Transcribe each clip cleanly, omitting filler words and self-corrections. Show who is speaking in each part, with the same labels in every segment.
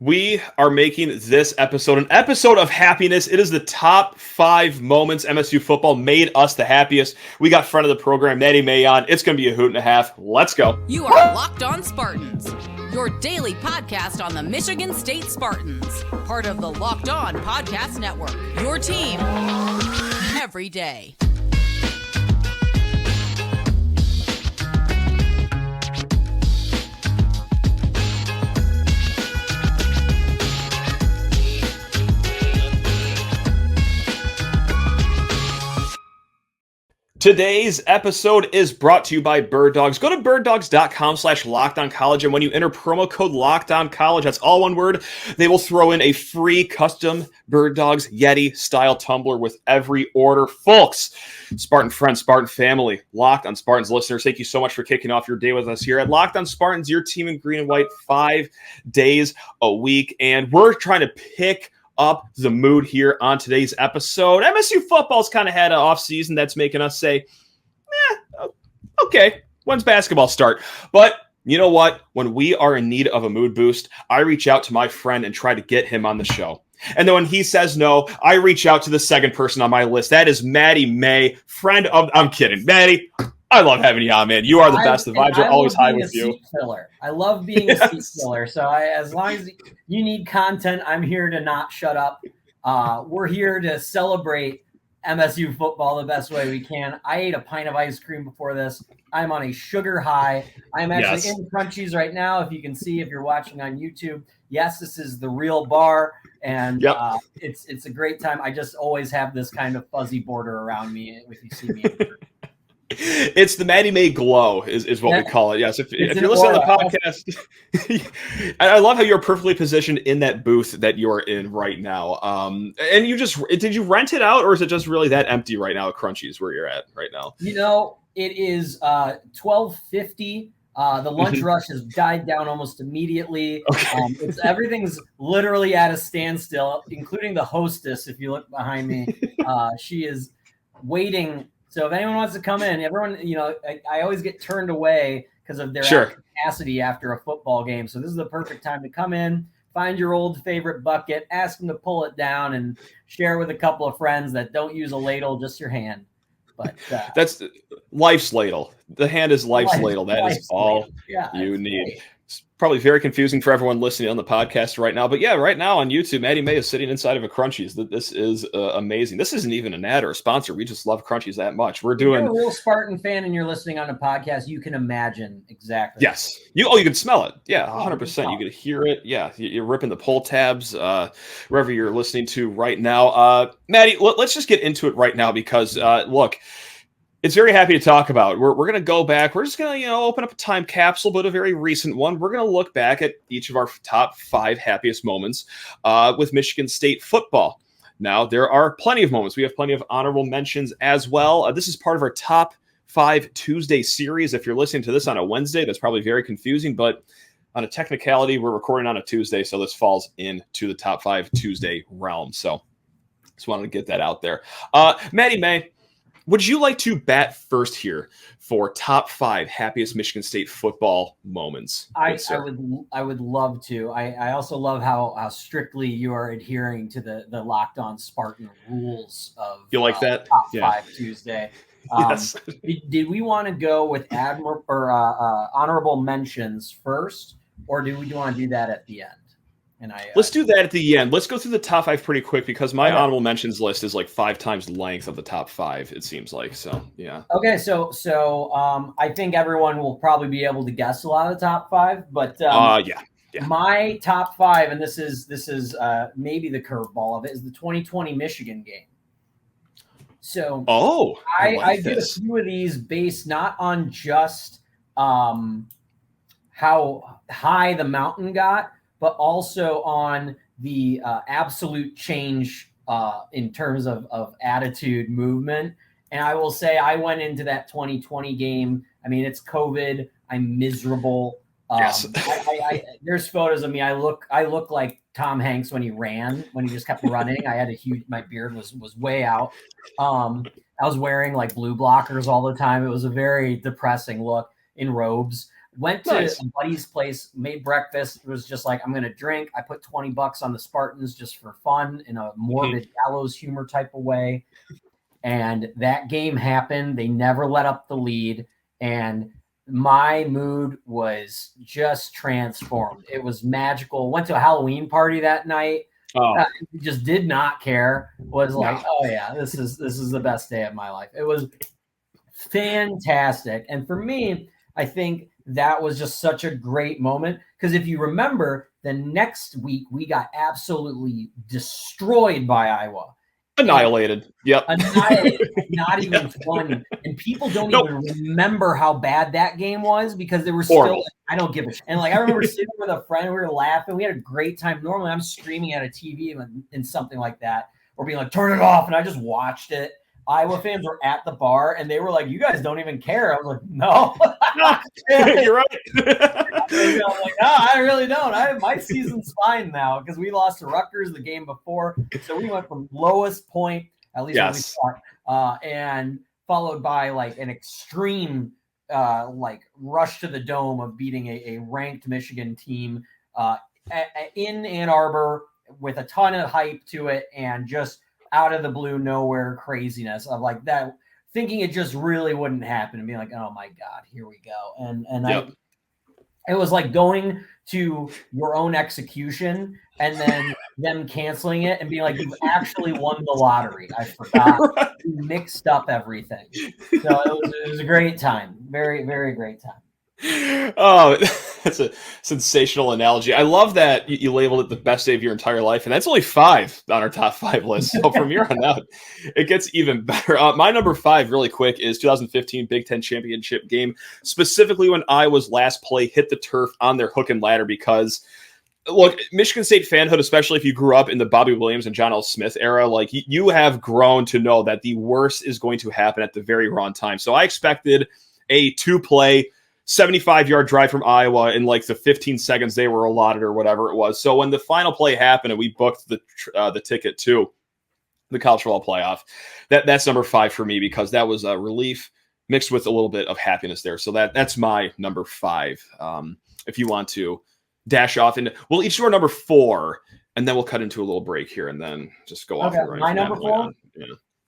Speaker 1: We are making this episode an episode of happiness. It is the top 5 moments MSU football made us the happiest. We got friend of the program, Maddie May on. It's going to be a hoot and a half. Let's go.
Speaker 2: You are Locked On Spartans, your daily podcast on the Michigan State Spartans, part of the Locked On Podcast Network, your team every day.
Speaker 1: Today's episode is brought to you by Birddogs. Go to birddogs.com/lockedoncollege, and when you enter promo code LOCKEDONCollege, that's all one word, they will throw in a free custom Birddogs Yeti style tumbler with every order. Folks, Spartan friends, Spartan family, Locked on Spartans listeners, thank you so much for kicking off your day with us here at Locked on Spartans, your team in green and white 5 days a week, and we're trying to pick up the mood here on today's episode. MSU football's kind of had an off season that's making us say, okay, when's basketball start? But you know what? When we are in need of a mood boost, I reach out to my friend and try to get him on the show. And then when he says no, I reach out to the second person on my list. That is Maddie May, friend of, I'm kidding, Maddie, I love having you on, man. You are the best. The vibes are always high with you.
Speaker 3: I love being a seat filler. So as long as you need content, I'm here to not shut up. We're here to celebrate MSU football the best way we can. I ate a pint of ice cream before this. I'm on a sugar high. I'm actually in Crunchies right now. If you can see, if you're watching on YouTube, yes, this is the real bar. And it's a great time. I just always have this kind of fuzzy border around me if you see me.
Speaker 1: It's the Maddie May glow is what we call it. Yes, if you're listening to the podcast, I love how you're perfectly positioned in that booth that you're in right now. And did you rent it out, or is it just really that empty right now at Crunchies where you're at right now?
Speaker 3: You know, it is 12:50. The lunch rush has died down almost immediately. Okay. Everything's literally at a standstill, including the hostess. If you look behind me, she is waiting. So if anyone wants to come in, everyone, I always get turned away because of their capacity after a football game. So this is the perfect time to come in, find your old favorite bucket, ask them to pull it down, and share with a couple of friends that don't use a ladle, just your hand. But
Speaker 1: that's life's ladle. The hand is life's ladle. That is all you need. Great. It's probably very confusing for everyone listening on the podcast right now. But yeah, right now on YouTube, Maddie May is sitting inside of a Crunchies. This is amazing. This isn't even an ad or a sponsor. We just love Crunchies that much. If you're
Speaker 3: a real Spartan fan and you're listening on a podcast, you can imagine exactly.
Speaker 1: Yes. You can smell it. Yeah, 100%. You can hear it. Yeah, you're ripping the pull tabs wherever you're listening to right now. Maddie, let's just get into it right now because, look, it's very happy to talk about. We're going to go back. We're just going to, open up a time capsule, but a very recent one. We're going to look back at each of our top 5 happiest moments with Michigan State football. Now, there are plenty of moments. We have plenty of honorable mentions as well. This is part of our top 5 Tuesday series. If you're listening to this on a Wednesday, that's probably very confusing, but on a technicality, we're recording on a Tuesday, so this falls into the top 5 Tuesday realm. So just wanted to get that out there. Maddie May, would you like to bat first here for top 5 happiest Michigan State football moments?
Speaker 3: I would love to. I also love how strictly you are adhering to the Locked On Spartan rules of
Speaker 1: you like that?
Speaker 3: Top 5 Tuesday.
Speaker 1: Yes.
Speaker 3: Did we want to go with honorable mentions first, or do we want to do that at the end? And
Speaker 1: let's do that at the end. Let's go through the top 5 pretty quick because my honorable mentions list is like 5 times length of the top 5. It seems like so. Yeah.
Speaker 3: Okay, so I think everyone will probably be able to guess a lot of the top 5, but
Speaker 1: yeah.
Speaker 3: My top 5, and this is maybe the curveball of it, is the 2020 Michigan game. So I did a few of these based not on just how high the mountain got, but also on the absolute change in terms of attitude, movement. And I will say I went into that 2020 game. I mean, it's COVID. I'm miserable.
Speaker 1: Yes.
Speaker 3: There's photos of me. I look like Tom Hanks when he just kept running. I had my beard was way out. I was wearing like blue blockers all the time. It was a very depressing look in robes. Went to a buddy's place, made breakfast. It was just like, I'm going to drink. I put $20 on the Spartans just for fun in a morbid gallows humor type of way. And that game happened. They never let up the lead. And my mood was just transformed. It was magical. Went to a Halloween party that night. Just did not care. Was like, oh yeah, this is the best day of my life. It was fantastic. And for me, I think that was just such a great moment, because if you remember, the next week we got absolutely destroyed by Iowa.
Speaker 1: Annihilated. Yep.
Speaker 3: Annihilated. Not even fun. And people don't even remember how bad that game was, because they were still, I don't give a shit. And like, I remember sitting with a friend, we were laughing. We had a great time. Normally I'm screaming at a TV and something like that, or being like, turn it off. And I just watched it. Iowa fans were at the bar and they were like, you guys don't even care. I was like, no.
Speaker 1: You're right.
Speaker 3: I'm like, no, I really don't. My season's fine now, because we lost to Rutgers the game before. So we went from lowest point, at least when we thought, and followed by like an extreme like rush to the dome of beating a ranked Michigan team in Ann Arbor with a ton of hype to it, and just out of the blue, nowhere craziness of like that, thinking it just really wouldn't happen, and being like, oh my God, here we go. And it was like going to your own execution and then them canceling it and being like, you've actually won the lottery. I forgot. You mixed up everything. So it was a great time. Very, very great time.
Speaker 1: Oh, that's a sensational analogy. I love that you labeled it the best day of your entire life, and that's only 5 on our top 5 list. So from here on out, it gets even better. My number 5, really quick, is 2015 Big Ten championship game, specifically when Iowa's last play hit the turf on their hook and ladder. Because, look, Michigan State fanhood, especially if you grew up in the Bobby Williams and John L. Smith era, like you have grown to know that the worst is going to happen at the very wrong time. So I expected a 2-play 75-yard drive from Iowa in like the 15 seconds they were allotted or whatever it was. So when the final play happened and we booked the ticket to the college football playoff, that's number 5 for me, because that was a relief mixed with a little bit of happiness there. So that's my number 5. If you want to dash off, and we'll each do our number 4, and then we'll cut into a little break here and then just go off.
Speaker 3: My number 4?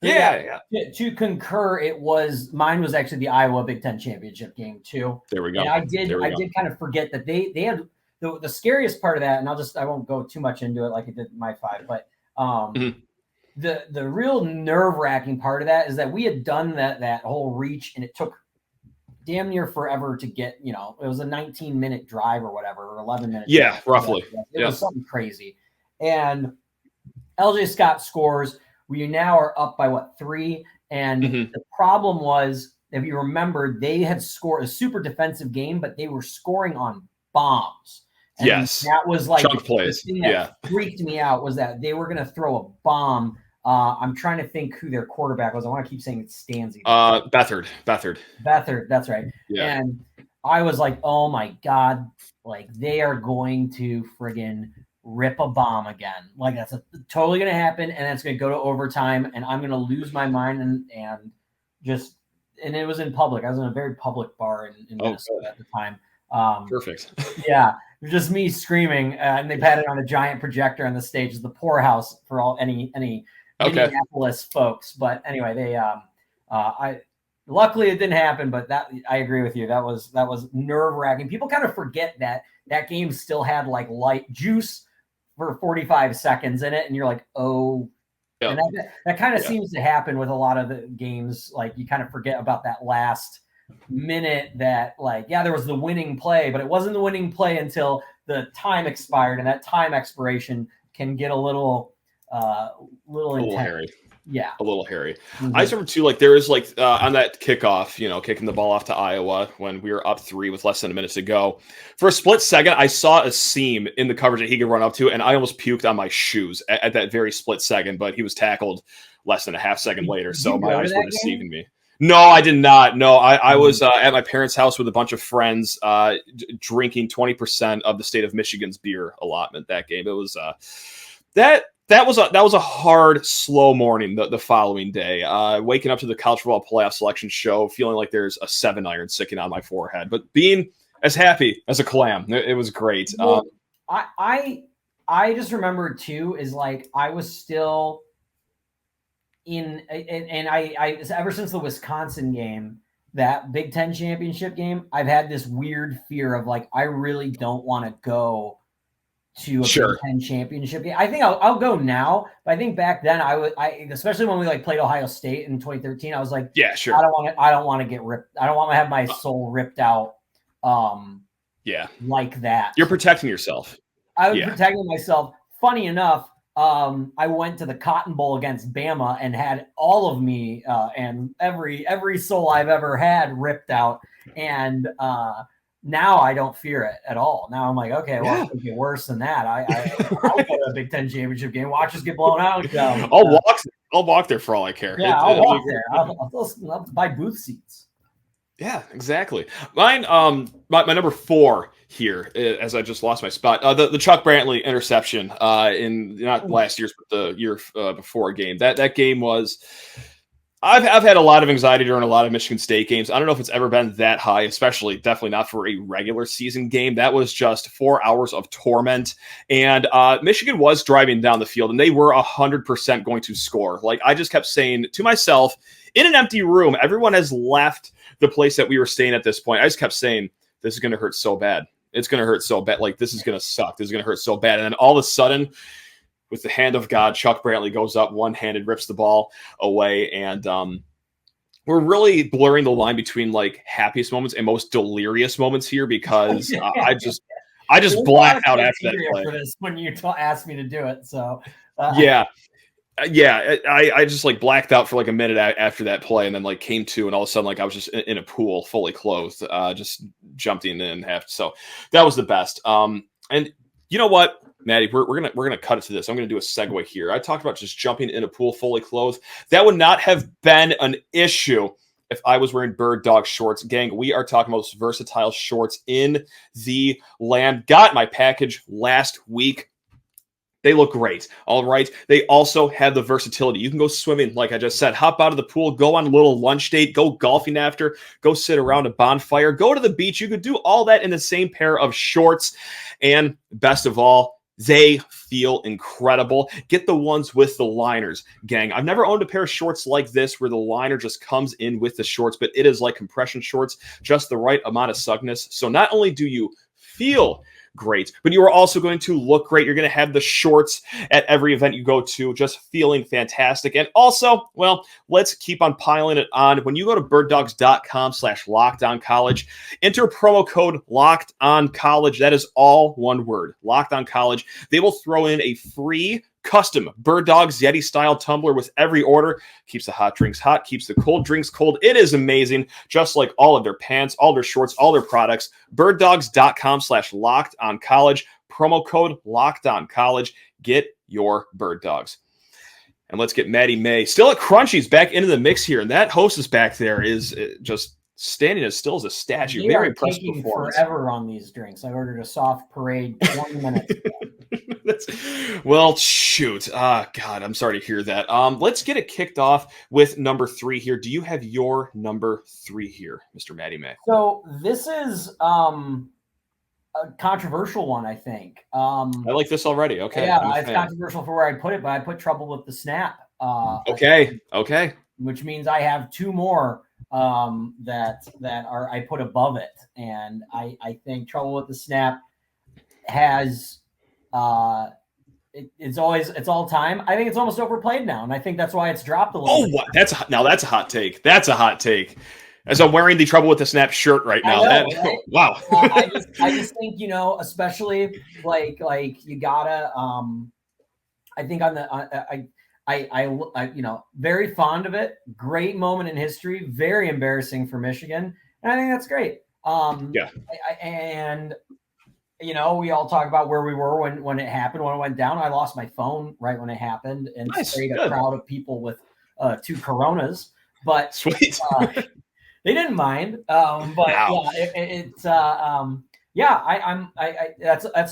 Speaker 1: Yeah.
Speaker 3: To concur, mine was actually the Iowa Big Ten championship game too.
Speaker 1: There we go.
Speaker 3: And I did kind of forget that they had the scariest part of that, and I won't go too much into it like it did my 5, but the real nerve-wracking part of that is that we had done that whole reach, and it took damn near forever to get, it was a 19-minute drive or whatever, or 11 minutes.
Speaker 1: Yeah, roughly.
Speaker 3: It was something crazy. And LJ Scott scores. We now are up by 3? And the problem was, if you remember, they had scored a super defensive game, but they were scoring on bombs. And that was like
Speaker 1: chunk plays.
Speaker 3: The thing that freaked me out was that they were going to throw a bomb. I'm trying to think who their quarterback was. I want to keep saying it's Stanzi. Beathard, that's right. Yeah. And I was like, oh my God, like they are going to friggin' rip a bomb again. Like that's totally going to happen, and it's going to go to overtime, and I'm going to lose my mind and it was in public. I was in a very public bar in Minnesota at the time.
Speaker 1: Perfect.
Speaker 3: Yeah, it was just me screaming, and they've had it on a giant projector on the stage. It's the poorhouse for all any Minneapolis folks. But anyway, they luckily it didn't happen, but that I agree with you. That was nerve-wracking. People kind of forget that game still had like light juice for 45 seconds in it, and you're like, oh. And that kind of seems to happen with a lot of the games. Like you kind of forget about that last minute that like, there was the winning play, but it wasn't the winning play until the time expired, and that time expiration can get a little intense.
Speaker 1: Hairy.
Speaker 3: Yeah.
Speaker 1: A little hairy. I just remember too, like there was like on that kickoff, kicking the ball off to Iowa when we were up 3 with less than a minute to go. For a split second, I saw a seam in the coverage that he could run up to, and I almost puked on my shoes at that very split second, but he was tackled less than a half second later. So my eyes were deceiving me. No, I did not. No, I was at my parents' house with a bunch of friends drinking 20% of the state of Michigan's beer allotment that game. It was That was a hard, slow morning the following day. Waking up to the college football playoff selection show, feeling like there's a 7-iron sticking on my forehead. But being as happy as a clam. It was great.
Speaker 3: Well, I just remember too is like I was still and I ever since the Wisconsin game, that Big Ten championship game, I've had this weird fear of like I really don't want to go to a Big Ten championship game. I think I'll go now, but I think back then I especially when we like played Ohio State in 2013, I was like,
Speaker 1: yeah, sure.
Speaker 3: I don't want to get ripped. I don't want to have my soul ripped out. Like that.
Speaker 1: You're protecting yourself.
Speaker 3: I was protecting myself. Funny enough, I went to the Cotton Bowl against Bama and had all of me and every soul I've ever had ripped out. And now I don't fear it at all. Now I'm like, okay, well, it could get worse than that. I'll go to a Big Ten championship game. Watch us get blown out.
Speaker 1: I'll walk there for all I care.
Speaker 3: Yeah, I'll walk there. I'll buy booth seats.
Speaker 1: Yeah, exactly. Mine, my number 4 here, as I just lost my spot, the Chuck Brantley interception in not last year's, but the year before game. That game was. I've had a lot of anxiety during a lot of Michigan State games. I don't know if it's ever been that high, especially definitely not for a regular season game. That was just 4 hours of torment. And Michigan was driving down the field, and they were 100% going to score. Like, I just kept saying to myself, in an empty room, everyone has left the place that we were staying at this point. I just kept saying, this is going to hurt so bad. It's going to hurt so bad. Like, this is going to suck. This is going to hurt so bad. And then all of a sudden, with the hand of God, Chuck Brantley goes up one-handed, rips the ball away, and we're really blurring the line between like happiest moments and most delirious moments here because I just blacked out after that play.
Speaker 3: For this when you asked me to do it, so
Speaker 1: yeah, I just like blacked out for like a minute after that play, and then like came to, and all of a sudden like I was just in a pool, fully clothed, just jumped in half. So that was the best. And you know what? Maddie, we're gonna cut it to this. I'm gonna do a segue here. I talked about just jumping in a pool fully clothed. That would not have been an issue if I was wearing Birddog shorts. Gang, we are talking about those versatile shorts in the land. Got my package last week. They look great. All right. They also have the versatility. You can go swimming, like I just said, hop out of the pool, go on a little lunch date, go golfing after, go sit around a bonfire, go to the beach. You could do all that in the same pair of shorts. And best of all, they feel incredible. Get the ones with the liners, gang. I've never owned a pair of shorts like this where the liner just comes in with the shorts, but it is like compression shorts, just the right amount of snugness. So not only do you feel great, but you are also going to look great. You're going to have the shorts at every event you go to, just feeling fantastic. And also, well, let's keep on piling it on. When you go to birddogs.com/lockedoncollege, enter promo code LOCKEDONCollege. That is all one word, LOCKEDONCollege. They will throw in a free custom Birddogs Yeti style tumbler with every order. Keeps the hot drinks hot, keeps the cold drinks cold. It is amazing. Just like all of their pants, all their shorts, all their products. Birddogs.com/lockedoncollege. Promo code LOCKEDONCollege. Get your Birddogs. And let's get Maddie May still at Crunchies back into the mix here. And that hostess back there is just standing as still as a statue. Very impressive performance.
Speaker 3: Forever on these drinks. I ordered a soft parade 20 minutes ago.
Speaker 1: Well, shoot. God, I'm sorry to hear that. Let's get it kicked off with number 3 here. Do you have your number 3 here, Mr. Maddie May?
Speaker 3: So this is a controversial one, I think. I
Speaker 1: like this already. Okay.
Speaker 3: Yeah, it's controversial for where I put it, but I put Trouble with the Snap.
Speaker 1: Okay.
Speaker 3: Which means I have 2 more that are I put above it, and I think Trouble with the Snap has it's all time. I think it's almost overplayed now, and I think that's why it's dropped a little.
Speaker 1: What? That's a hot take. That's a hot take. As I'm wearing the Trouble with the Snap shirt right now.
Speaker 3: Know, right?
Speaker 1: Wow.
Speaker 3: I just think, especially like you gotta I think on the I very fond of it. Great moment in history. Very embarrassing for Michigan, and I think that's great. We all talk about where we were when it happened, when it went down. I lost my phone right when it happened, and sprayed a crowd of people with 2 Coronas. But
Speaker 1: sweet,
Speaker 3: they didn't mind. That's an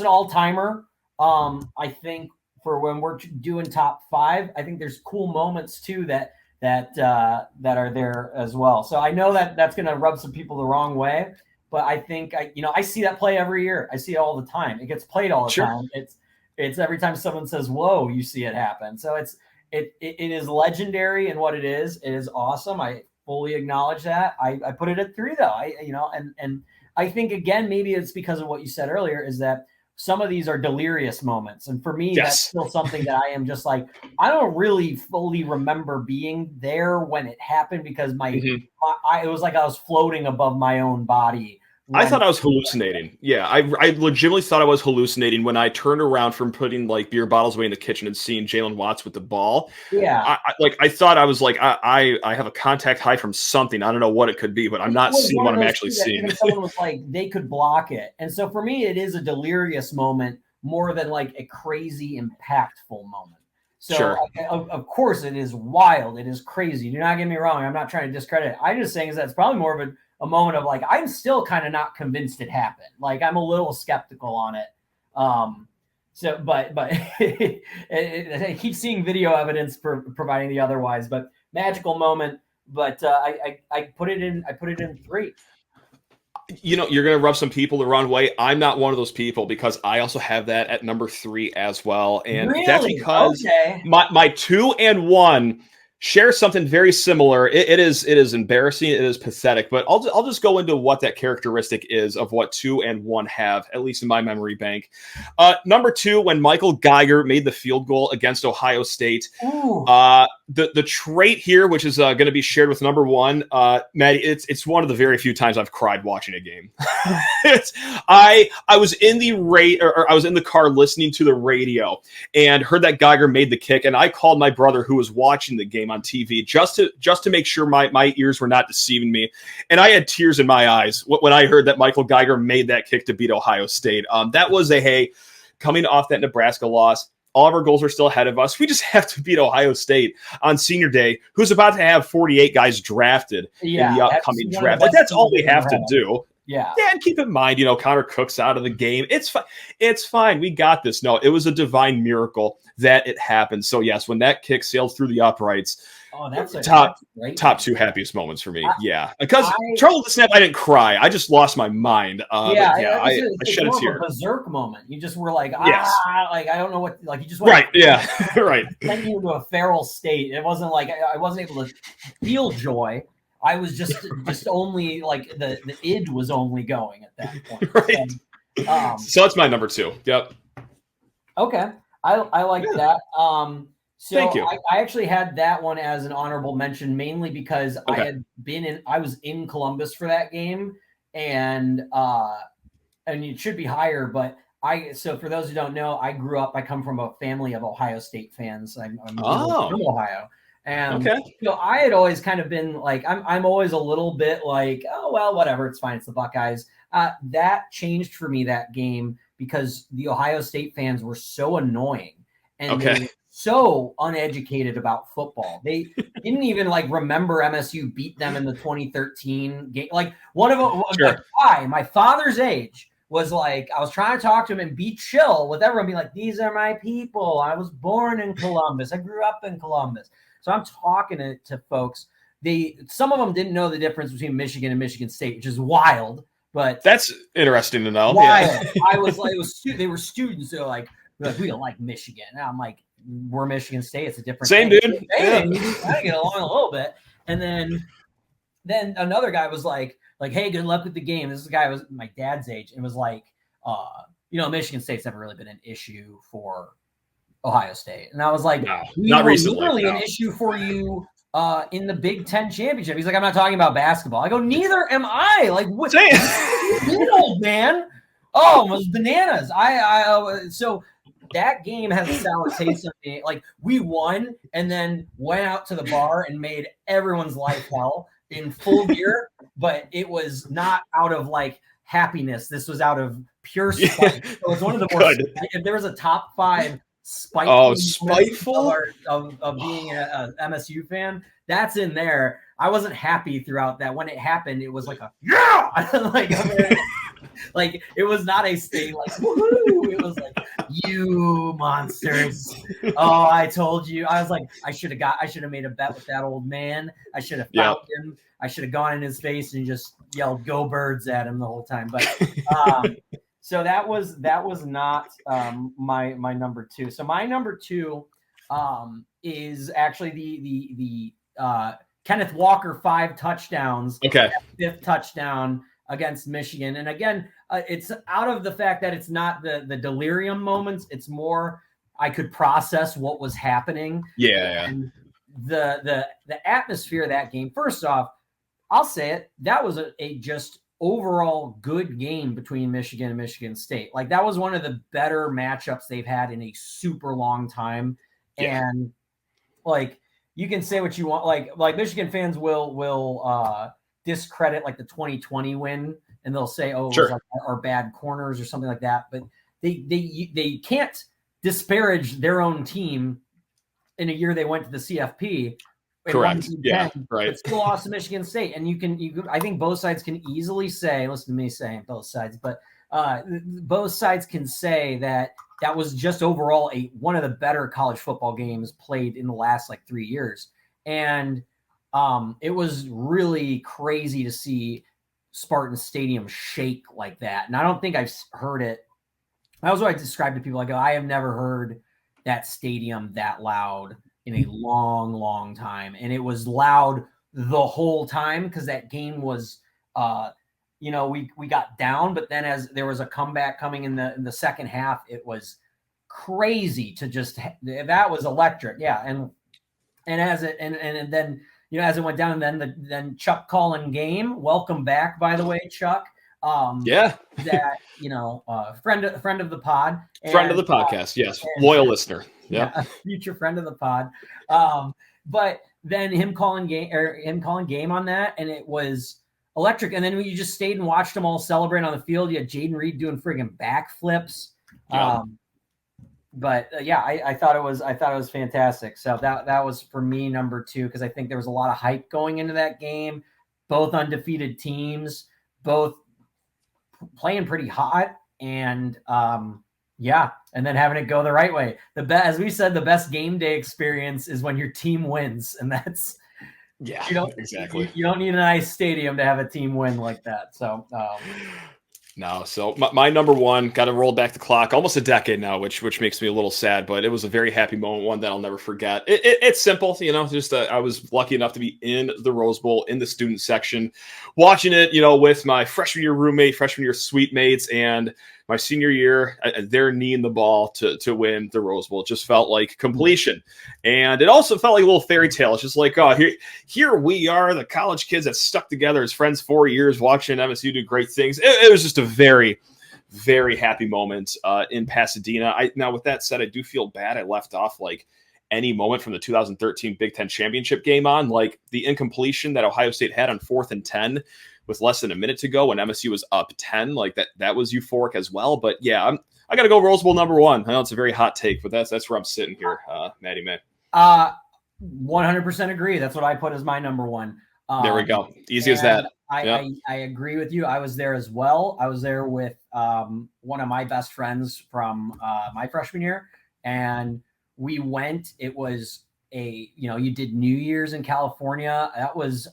Speaker 3: all timer. I think for when we're doing top 5, I think there's cool moments too that are there as well. So I know that that's going to rub some people the wrong way, But I think I see that play every year. I see it all the time. It gets played all the time. It's every time someone says, "Whoa," you see it happen. So it is legendary in what it is. It is awesome. I fully acknowledge that. I put it at 3 though. And I think again, maybe it's because of what you said earlier, is that some of these are delirious moments. And for me, that's still something that I am just like, I don't really fully remember being there when it happened, because it was like I was floating above my own body.
Speaker 1: I thought I was hallucinating. Yeah, I legitimately thought I was hallucinating when I turned around from putting like beer bottles away in the kitchen and seeing Jalen Watts with the ball.
Speaker 3: Yeah,
Speaker 1: I thought I was like, I have a contact high from something. I don't know what it could be, but I'm not seeing what I'm actually seeing.
Speaker 3: Even someone was like, they could block it, and so for me, it is a delirious moment more than like a crazy impactful moment. So
Speaker 1: sure.
Speaker 3: Of course, it is wild. It is crazy. Do not get me wrong. I'm not trying to discredit it. I'm just saying is that it's probably more of a moment of like, I'm still kind of not convinced it happened. Like I'm a little skeptical on it. But I keep seeing video evidence providing the otherwise, but magical moment. But I put it in 3.
Speaker 1: You're going to rub some people the wrong way. I'm not one of those people, because I also have that at number 3 as well. And that's because my 2 and 1 share something very similar. It is embarrassing. It is pathetic, but I'll just go into what that characteristic is of what 2 and 1 have, at least in my memory bank. Number 2, when Michael Geiger made the field goal against Ohio State. The trait here, which is going to be shared with number 1, Maddie, it's one of the very few times I've cried watching a game. I was in the I was in the car listening to the radio and heard that Geiger made the kick, and I called my brother, who was watching the game on TV, just to make sure my ears were not deceiving me, and I had tears in my eyes when I heard that Michael Geiger made that kick to beat Ohio State. That was coming off that Nebraska loss. All of our goals are still ahead of us. We just have to beat Ohio State on senior day, who's about to have 48 guys drafted in the upcoming draft. Like, that's all they have to do.
Speaker 3: Yeah,
Speaker 1: and keep in mind, Connor Cook's out of the game. It's fine. We got this. No, it was a divine miracle that it happened. So yes, when that kick sailed through the uprights,
Speaker 3: that's
Speaker 1: top 2 happiest moments for me. Because Charlie the Snap, I didn't cry. I just lost my mind. I shed a tear.
Speaker 3: A berserk moment. You just were like,
Speaker 1: yes.
Speaker 3: Like I don't know what. Like you just
Speaker 1: went, right. Yeah, right.
Speaker 3: Sent you into a feral state. It wasn't like I wasn't able to feel joy. I was just only like the id was only going at that point.
Speaker 1: Right. So that's my number 2. Yep.
Speaker 3: Okay. I like that. So
Speaker 1: thank you.
Speaker 3: I actually had that one as an honorable mention, mainly because I was in Columbus for that game, and it should be higher, but so for those who don't know, I come from a family of Ohio State fans. I'm from Ohio. And I had always kind of been like, I'm always a little bit like, oh well, whatever, it's fine, it's the Buckeyes. That changed for me that game, because the Ohio State fans were so annoying and they were so uneducated about football. They didn't even like remember MSU beat them in the 2013 game. Like one of them, my father's age, was like, I was trying to talk to him and be chill with everyone, be like, these are my people. I was born in Columbus. I grew up in Columbus. So I'm talking to folks. Some of them didn't know the difference between Michigan and Michigan State, which is wild. But
Speaker 1: that's interesting to know.
Speaker 3: Wild. Yeah. I was like, they were students. They're like, we don't like Michigan. And I'm like, we're Michigan State. It's a different
Speaker 1: same
Speaker 3: thing.
Speaker 1: Dude.
Speaker 3: Hey, we kind of get along a little bit. And then another guy was like, hey, good luck with the game. This guy was my dad's age and was like, Michigan State's never really been an issue for Ohio State. And I was like,
Speaker 1: not recently.
Speaker 3: Literally an issue for you in the Big Ten championship. He's like, I'm not talking about basketball. I go, neither am I. Like, what? You old man. Oh, it was bananas. So that game has a sour taste of me. Like, we won and then went out to the bar and made everyone's life hell in full gear, but it was not out of like happiness. This was out of pure spite. So it's one of the more. If there was a top 5 spiteful of being a MSU fan, that's in there. I wasn't happy throughout that. When it happened, it was like a like it was not a state like woohoo. It was like, you monsters. Oh, I told you. I was like, I should have made a bet with that old man. I should have found him. I should have gone in his face and just yelled "Go Birds" at him the whole time. But so that was not my number 2. So my number 2 is actually the Kenneth Walker 5 touchdowns.
Speaker 1: Okay.
Speaker 3: 5th touchdown against Michigan. And again, it's out of the fact that it's not the delirium moments. It's more I could process what was happening.
Speaker 1: Yeah.
Speaker 3: And the atmosphere of that game. First off, I'll say it. That was a just overall good game between Michigan and Michigan State. Like that was one of the better matchups they've had in a super long time. Yeah. And like you can say what you want. Like Michigan fans will discredit like the 2020 win, and they'll say, "Oh,
Speaker 1: sure.
Speaker 3: It was like our bad corners or something like that." But they can't disparage their own team in a year they went to the CFP.
Speaker 1: Correct. Yeah. Right.
Speaker 3: But still lost to Michigan State, and you can. I think both sides can easily say. Listen to me saying both sides, but both sides can say that was just overall one of the better college football games played in the last like 3 years, and it was really crazy to see Spartan Stadium shake like that. And I don't think I've heard it. That was what I described to people. Like, I have never heard that stadium that loud in a long, long time. And it was loud the whole time because that game was, we got down, but then as there was a comeback coming in the second half, it was crazy to just, that was electric. Yeah. And as it, and then, as it went down, and then Chuck calling game. Welcome back, by the way, Chuck.
Speaker 1: Yeah.
Speaker 3: That, friend of the pod.
Speaker 1: Friend of the podcast. Yes. Loyal listener. Yeah.
Speaker 3: Future friend of the pod. But then him calling game on that. And it was electric. And then you just stayed and watched them all celebrate on the field. You had Jaden Reed doing friggin' backflips.
Speaker 1: Yeah.
Speaker 3: I thought it was fantastic. So that was for me number 2, because I think there was a lot of hype going into that game. Both undefeated teams, both playing pretty hot, and and then having it go the right way. As we said, the best game day experience is when your team wins, and that's exactly. You don't need a nice stadium to have a team win like that. So.
Speaker 1: No, so my number 1, got to roll back the clock, almost a decade now, which makes me a little sad, but it was a very happy moment, one that I'll never forget. It's simple, just I was lucky enough to be in the Rose Bowl in the student section, watching it, with my freshman year roommate, freshman year suite mates, and my senior year, they're kneeing the ball to win the Rose Bowl. It just felt like completion. And it also felt like a little fairy tale. It's just like, oh, here we are, the college kids that stuck together as friends 4 years, watching MSU do great things. It was just a very, very happy moment in Pasadena. Now, with that said, I do feel bad I left off like any moment from the 2013 Big Ten championship game on, like the incompletion that Ohio State had on 4th and 10 with less than a minute to go when MSU was up 10, like that was euphoric as well. But yeah, I got to go Rose Bowl number 1. I know it's a very hot take, but that's where I'm sitting here, Maddie May.
Speaker 3: 100% agree. That's what I put as my number 1.
Speaker 1: There we go. Easy as that.
Speaker 3: I agree with you. I was there as well. I was there with one of my best friends from my freshman year, and we went. It was you did New Year's in California. That was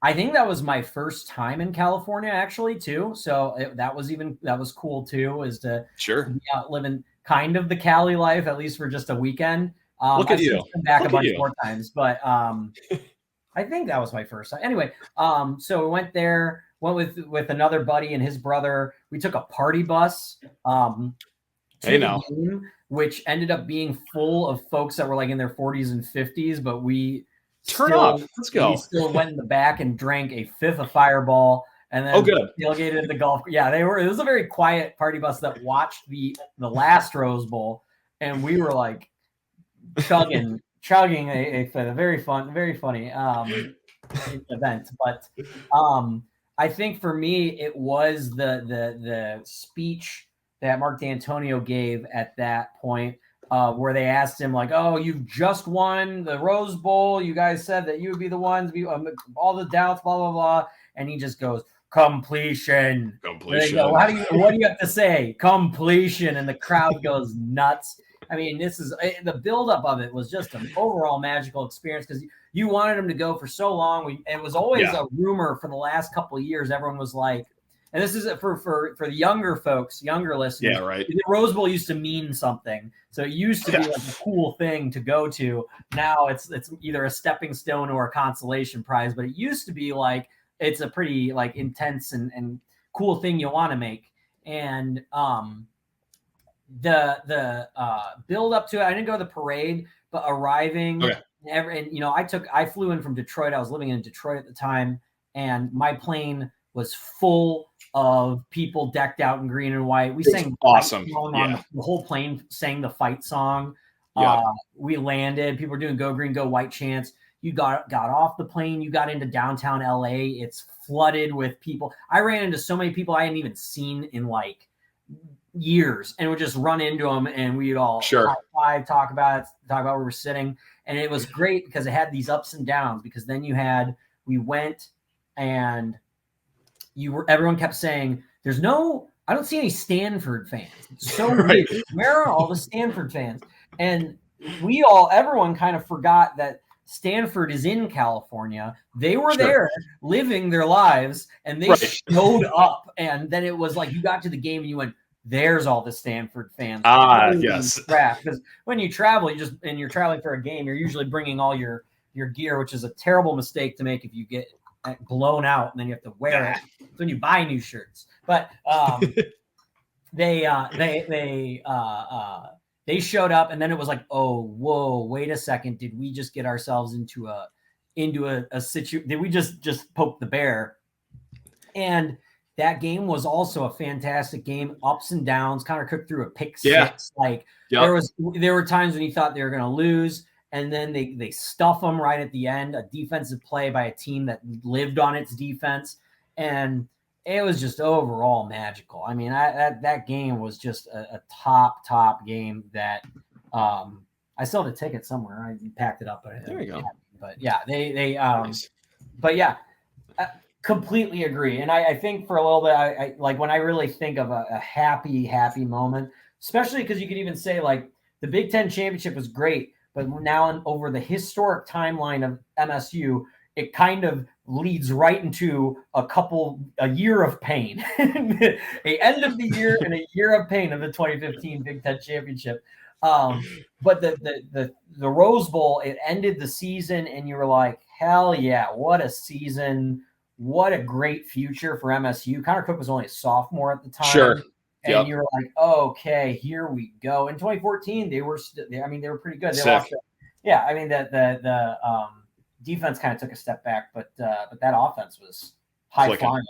Speaker 3: I think that was my first time in California actually too. So that was cool too, is to be out living kind of the Cali life, at least for just a weekend.
Speaker 1: Look at you.
Speaker 3: Come back a bunch more times, but I think that was my first time. Anyway, so we went there, went with another buddy and his brother. We took a party bus to the game, which ended up being full of folks that were like in their 40s and 50s, but we let's go. We still went in the back and drank a 5th of Fireball, and then tailgated at the golf. Yeah, it was a very quiet party bus that watched the last Rose Bowl, and we were like chugging a very funny event. But I think for me it was the speech that Mark D'Antonio gave at that point, where they asked him like, "Oh, you've just won the Rose Bowl. You guys said that you would be the ones, all the doubts, blah blah blah," and he just goes, "Completion." What do you have to say? Completion, and the crowd goes nuts. I mean, this is the buildup of it was just an overall magical experience because you wanted them to go for so long. It was always a rumor for the last couple of years. Everyone was like, and this is for the younger folks, younger listeners.
Speaker 1: Yeah, right.
Speaker 3: The Rose Bowl used to mean something. So it used to be like a cool thing to go to. Now it's either a stepping stone or a consolation prize. But it used to be like it's a pretty like intense and cool thing you want to make. And the build up to it, I didn't go to the parade, but arriving and you know, I flew in from Detroit. I was living in Detroit at the time, and my plane was full of people decked out in green and white. We sang
Speaker 1: awesome.
Speaker 3: The whole plane sang the fight song. We landed. People were doing "Go Green, Go White" chants. You got off the plane. You got into downtown LA. It's flooded with people. I ran into so many people I hadn't even seen in like years, and would just run into them, and we'd all high five, talk about where we're sitting, and it was great because it had these ups and downs. Because then we went and. Everyone kept saying, I don't see any Stanford fans. It's so weird. Where are all the Stanford fans? And everyone kind of forgot that Stanford is in California. They were there living their lives, and they showed up. And then it was like you got to the game and you went, there's all the Stanford fans.
Speaker 1: Yes.
Speaker 3: Because when you travel, you're traveling for a game, you're usually bringing all your gear, which is a terrible mistake to make if you get blown out and then you have to wear it. It's when you buy new shirts. But they showed up, and then it was like, oh, whoa, wait a second. Did we just get ourselves into a situation? Did we just poke the bear? And that game was also a fantastic game, ups and downs. Connor Cook threw a pick six. There were times when you thought they were going to lose. And then they stuff them right at the end, a defensive play by a team that lived on its defense. And it was just overall magical. I mean, that game was just a top game that I still have a ticket somewhere. I packed it up.
Speaker 1: There you go.
Speaker 3: But yeah,
Speaker 1: Nice.
Speaker 3: But yeah, I completely agree. And I think for a little bit, I like when I really think of a happy moment, especially because you could even say like the Big Ten championship was great. But now over the historic timeline of MSU, it kind of leads right into a year of pain, a end of the year and a year of pain of the 2015 Big Ten championship. But the Rose Bowl, it ended the season, and you were like, hell yeah, what a season. What a great future for MSU. Connor Cook was only a sophomore at the time.
Speaker 1: Sure.
Speaker 3: And you were like, okay, here we go. In 2014, they were pretty good. They lost the defense kind of took a step back, but that offense was high flying.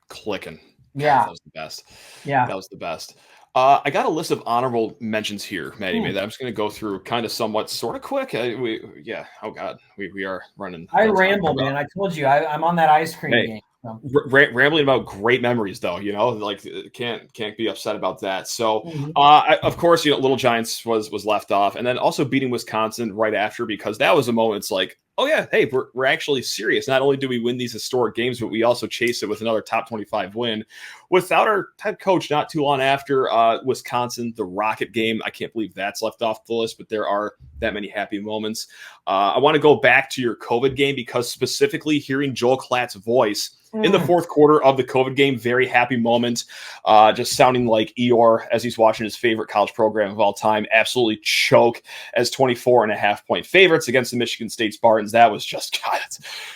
Speaker 1: Clicking.
Speaker 3: Yeah.
Speaker 1: That was the best.
Speaker 3: Yeah.
Speaker 1: That was the best. I got a list of honorable mentions here, Maddie, that I'm just going to go through kind of somewhat sort of quick. We are running.
Speaker 3: I rambled, man. I told you I'm on that ice cream game. So.
Speaker 1: Rambling about great memories, though, like can't be upset about that. So, of course, Little Giants was left off, and then also beating Wisconsin right after, because that was a moment. It's like, oh yeah, hey, we're actually serious. Not only do we win these historic games, but we also chase it with another top 25 win without our head coach. Not too long after Wisconsin, the Rocket game. I can't believe that's left off the list, but there are that many happy moments. I want to go back to your COVID game, because specifically hearing Joel Klatt's voice in the fourth quarter of the COVID game, very happy moment. Just sounding like Eeyore as he's watching his favorite college program of all time absolutely choke as 24.5-point favorites against the Michigan State Spartans. That was just, God,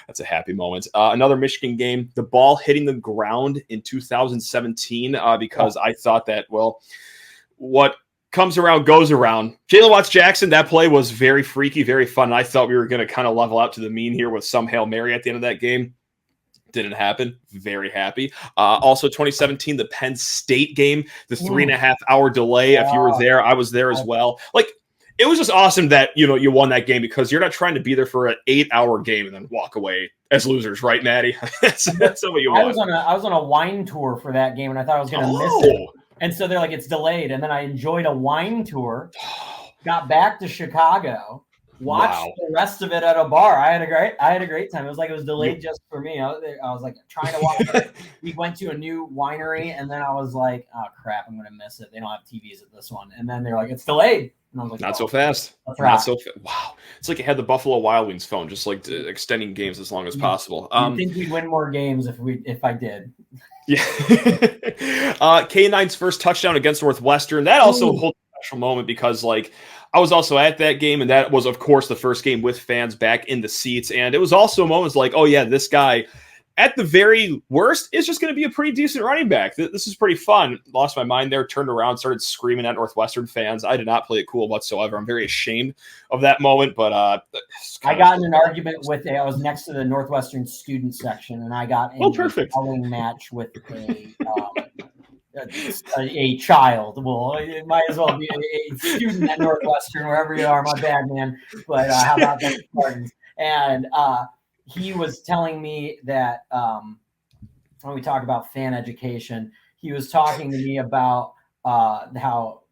Speaker 1: that's a happy moment. Another Michigan game, the ball hitting the ground in 2017, because I thought that, well, what comes around goes around. Jalen Watts-Jackson, that play was very freaky, very fun. I thought we were going to kind of level out to the mean here with some Hail Mary at the end of that game. Didn't happen. Very happy. Also, 2017, the Penn State game, the 3.5-hour delay. If you were there, I was there as well. Like, it was just awesome that, you won that game, because you're not trying to be there for an 8-hour game and then walk away as losers, right, Maddie? that's what you want.
Speaker 3: I was on a wine tour for that game, and I thought I was going to miss it. And so they're like, it's delayed. And then I enjoyed a wine tour, got back to Chicago, watched the rest of it at a bar. I had a great time. It was like it was delayed just for me. I was like trying to watch it. We went to a new winery, and then I was like, oh crap, I'm gonna miss it. They don't have TVs at this one. And then they're like, it's delayed. And I was like,
Speaker 1: not so fast. Wow. It's like you had the Buffalo Wild Wings phone, just like extending games as long as possible.
Speaker 3: You think we'd win more games if I did?
Speaker 1: Yeah. K9's first touchdown against Northwestern. That also holds a special moment because, like, I was also at that game, and that was, of course, the first game with fans back in the seats. And it was also moments like, oh, yeah, this guy, at the very worst, is just going to be a pretty decent running back. This is pretty fun. Lost my mind there, turned around, started screaming at Northwestern fans. I did not play it cool whatsoever. I'm very ashamed of that moment. But
Speaker 3: I got in an argument I was next to the Northwestern student section, and I got in a yelling match with a child. Well, it might as well be a student at Northwestern, wherever you are. My bad, man. But how about the Spartans? And he was telling me that when we talk about fan education, he was talking to me about how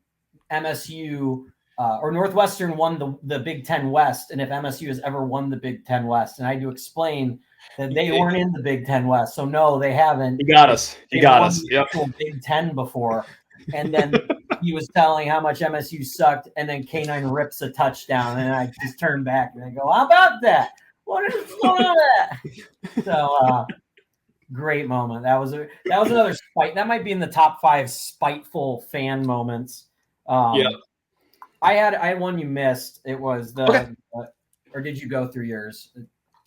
Speaker 3: MSU or Northwestern won the Big Ten West, and if MSU has ever won the Big Ten West. And I had to explain that they weren't in the Big Ten West. So, no, they haven't.
Speaker 1: You got us.
Speaker 3: Yep. Big Ten before. And then he was telling how much MSU sucked, and then K9 rips a touchdown, and I just turn back and I go, how about that? What is going on with that? So, great moment. That was another spite. That might be in the top 5 spiteful fan moments.
Speaker 1: Yeah.
Speaker 3: I had one you missed. It was or did you go through yours?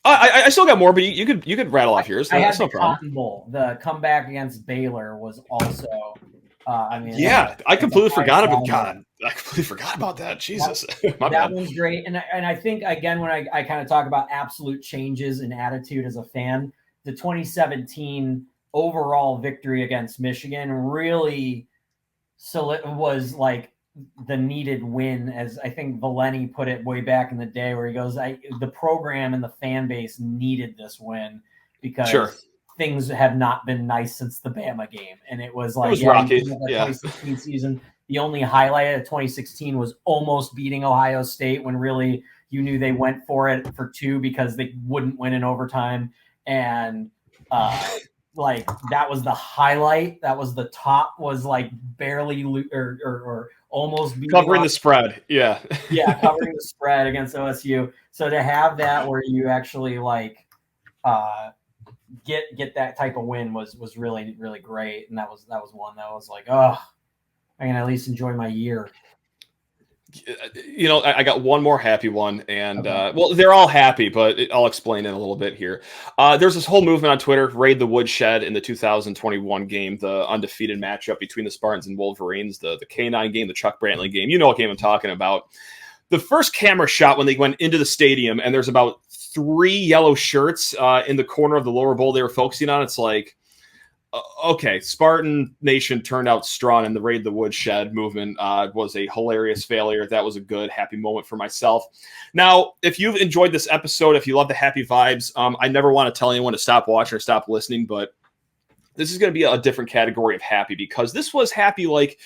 Speaker 1: I still got more, but you could rattle off yours.
Speaker 3: That's no problem. Cotton Bowl. The comeback against Baylor was also.
Speaker 1: I completely forgot about God. I completely forgot about that. Jesus,
Speaker 3: that one's great. And I think again when I kind of talk about absolute changes in attitude as a fan, the 2017 overall victory against Michigan really was like the needed win, as I think Valeni put it way back in the day, where he goes, the program and the fan base needed this win because things have not been nice since the Bama game. And it was like,
Speaker 1: rocky.
Speaker 3: 2016 season, the only highlight of 2016 was almost beating Ohio State when really you knew they went for it for 2 because they wouldn't win in overtime. And like that was the highlight. That was the top, was like barely or almost
Speaker 1: covering the spread. Yeah,
Speaker 3: covering the spread against OSU. So to have that where you actually like get that type of win was really, really great. And that was one that was like, oh, I can at least enjoy my year.
Speaker 1: You know, I got one more happy one, and well, they're all happy, but I'll explain it a little bit here. There's this whole movement on Twitter, raid the woodshed in the 2021 game, the undefeated matchup between the Spartans and Wolverines, the K9 game, the Chuck Brantley game. You know what game I'm talking about. The first camera shot when they went into the stadium, and there's about 3 yellow shirts in the corner of the lower bowl they were focusing on. It's like, okay, Spartan Nation turned out strong, and the Raid the Woodshed movement was a hilarious failure. That was a good, happy moment for myself. Now, if you've enjoyed this episode, if you love the happy vibes, I never want to tell anyone to stop watching or stop listening, but this is going to be a different category of happy, because this was happy like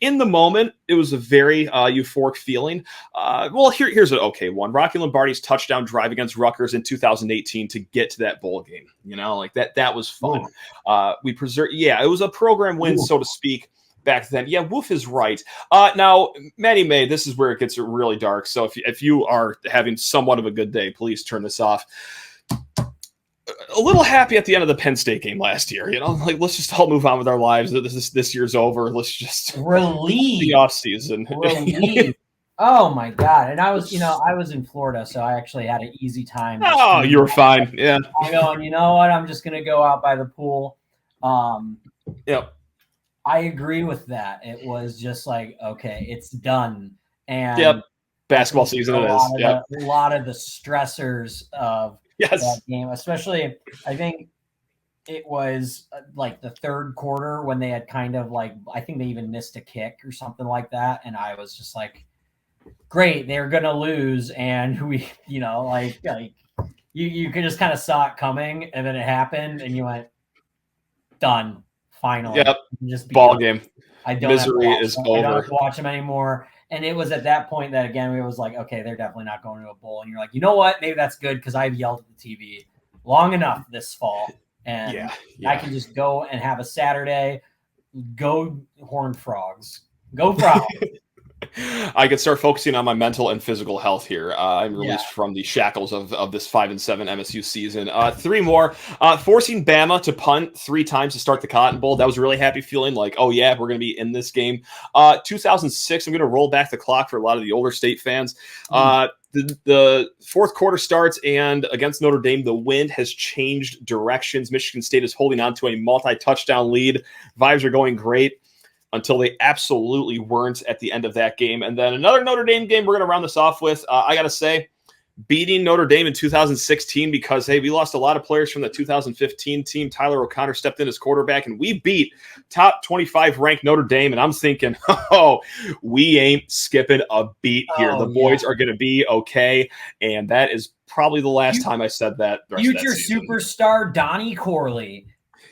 Speaker 1: in the moment. It was a very euphoric feeling. Well, here's an okay one. Rocky Lombardi's touchdown drive against Rutgers in 2018 to get to that bowl game. You know, like that was fun. We preserved. Yeah, it was a program win, so to speak, back then. Yeah, Wolf is right. Now, Maddie May, this is where it gets really dark. So if you are having somewhat of a good day, please turn this off. A little happy at the end of the Penn State game last year, you know, like let's just all move on with our lives. This year's over. Let's just
Speaker 3: relieve
Speaker 1: the off season.
Speaker 3: Relieve. Oh my God. And I was in Florida, so I actually had an easy time.
Speaker 1: Oh, you were fine. Yeah.
Speaker 3: I'm going, you know what? I'm just going to go out by the pool.
Speaker 1: Yep.
Speaker 3: I agree with that. It was just like, okay, it's done. And
Speaker 1: yep. Basketball season it is.
Speaker 3: A lot of the stressors of that game, especially, I think it was like the third quarter when they had kind of like, I think they even missed a kick or something like that. And I was just like, great, they're going to lose. And we, you know, like you could just kind of saw it coming, and then it happened and you went, done. Finally.
Speaker 1: Yep.
Speaker 3: Just
Speaker 1: ball game.
Speaker 3: Misery
Speaker 1: is over.
Speaker 3: I don't watch them anymore. And it was at that point that, again, we was like, okay, they're definitely not going to a bowl. And you're like, you know what? Maybe that's good, because I've yelled at the TV long enough this fall. And I can just go and have a Saturday. Go Horned Frogs. Go Frogs.
Speaker 1: I could start focusing on my mental and physical health here. I'm released from the shackles of this 5-7 MSU season. 3 more. Forcing Bama to punt 3 times to start the Cotton Bowl. That was a really happy feeling. Like, oh yeah, we're going to be in this game. 2006. I'm going to roll back the clock for a lot of the older state fans. The fourth quarter starts, and against Notre Dame, the wind has changed directions. Michigan State is holding on to a multi-touchdown lead. Vibes are going great until they absolutely weren't at the end of that game. And then another Notre Dame game we're going to round this off with. I got to say, beating Notre Dame in 2016 because, hey, we lost a lot of players from the 2015 team. Tyler O'Connor stepped in as quarterback, and we beat top 25 ranked Notre Dame. And I'm thinking, oh, we ain't skipping a beat here. The boys are going to be okay. And that is probably the last time I said that.
Speaker 3: Future superstar Donnie Corley.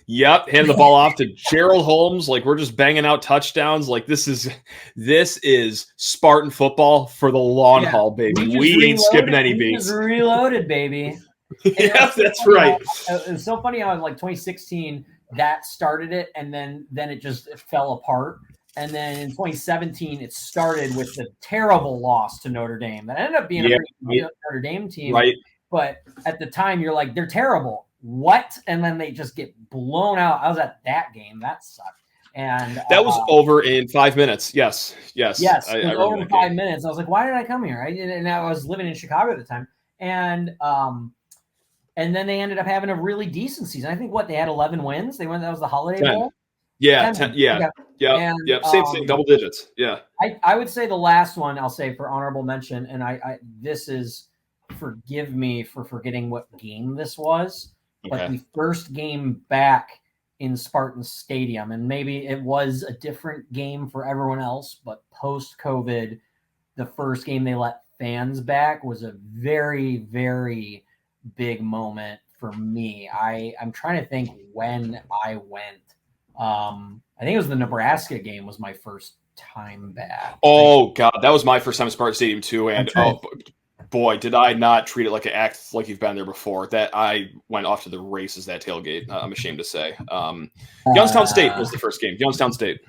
Speaker 1: Yep, hand the ball off to Gerald Holmes. Like, we're just banging out touchdowns. Like, this is Spartan football for the long haul, baby. We ain't skipping any beats.
Speaker 3: Reloaded, baby.
Speaker 1: Yeah, that's right.
Speaker 3: It's so funny how in like 2016 that started it, and then it just fell apart. And then in 2017 it started with the terrible loss to Notre Dame. That ended up being a pretty good Notre Dame team,
Speaker 1: right?
Speaker 3: But at the time you're like, they're terrible. What? And then they just get blown out. I was at that game. That sucked. And
Speaker 1: that was over in 5 minutes. Yes.
Speaker 3: It was over in 5 minutes. I was like, why did I come here? And I was living in Chicago at the time. And then they ended up having a really decent season. I think they had 11 wins. That was the Holiday
Speaker 1: 10.
Speaker 3: Bowl.
Speaker 1: Yeah, 10, yeah. Yeah. Same double digits. Yeah.
Speaker 3: I would say the last one I'll say for honorable mention, and this is, forgive me for forgetting what game this was. But the first game back in Spartan Stadium, and maybe it was a different game for everyone else, but post-COVID, the first game they let fans back was a very, very big moment for me. I'm trying to think when I went. I think it was the Nebraska game was my first time back.
Speaker 1: Oh, God, that was my first time at Spartan Stadium, too, and boy, did I not treat it like an act like you've been there before. That I went off to the races that tailgate, I'm ashamed to say. Youngstown State was the first game. Youngstown State.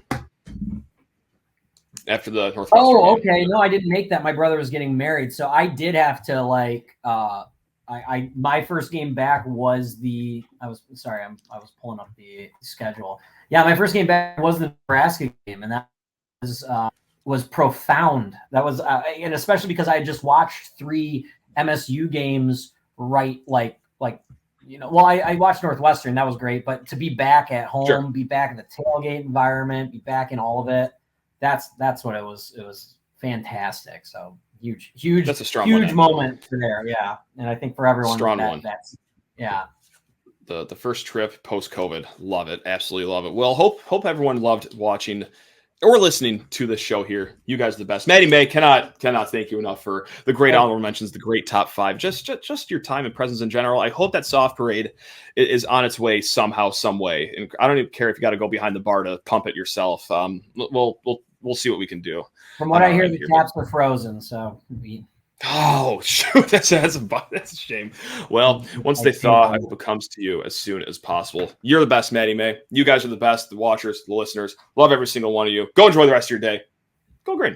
Speaker 1: After the Northwestern
Speaker 3: game. Okay. No, I didn't make that. My brother was getting married. So I did have to my first game back was I was pulling up the schedule. Yeah, my first game back was the Nebraska game, and that was profound. That was, and especially because I had just watched 3 MSU games, right? I watched Northwestern. That was great. But to be back at home, be back in the tailgate environment, be back in all of it, that's what it was. It was fantastic. So huge.
Speaker 1: That's a strong
Speaker 3: moment there. Yeah. And I think for everyone, that's
Speaker 1: the first trip post-COVID. Love it. Absolutely love it. Well, hope everyone loved watching or listening to this show here. You guys are the best. Maddie May, cannot thank you enough for the great honorable mentions, the great top 5, just your time and presence in general. I hope that soft parade is on its way somehow, some way. And I don't even care if you got to go behind the bar to pump it yourself. We'll see what we can do.
Speaker 3: From what I hear, the taps are frozen, so.
Speaker 1: Oh, shoot. That's a shame. Well, once they thaw, I hope it comes to you as soon as possible. You're the best, Maddie May. You guys are the best, the watchers, the listeners. Love every single one of you. Go enjoy the rest of your day. Go green.